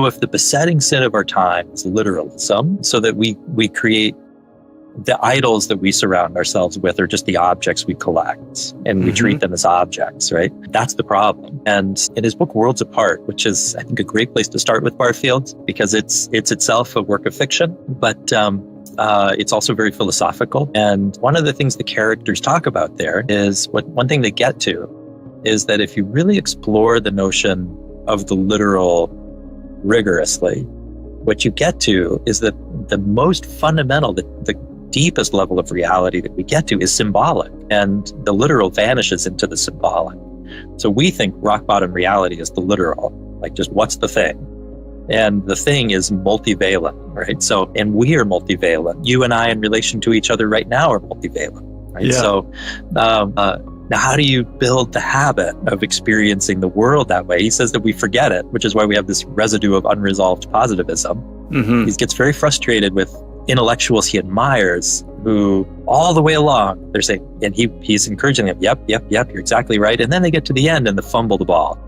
if the besetting sin of our time is literalism, so that we create the idols that we surround ourselves with are just the objects we collect, and we treat them as objects, right? That's the problem. And in his book, Worlds Apart, which is, I think, a great place to start with Barfield, because it's itself a work of fiction, but it's also very philosophical. And one of the things the characters talk about there is one thing they get to is that if you really explore the notion of the literal rigorously, what you get to is that the most fundamental, the deepest level of reality that we get to is symbolic, and the literal vanishes into the symbolic. So we think rock bottom reality is the literal, like just what's the thing? And the thing is multivalent, right? So, and we are multivalent. You and I in relation to each other right now are multivalent, right? Yeah. So, now how do you build the habit of experiencing the world that way? He says that we forget it, which is why we have this residue of unresolved positivism. He gets very frustrated with intellectuals he admires who all the way along they're saying, and he's encouraging them, yep, you're exactly right. And then they get to the end and they fumble the ball.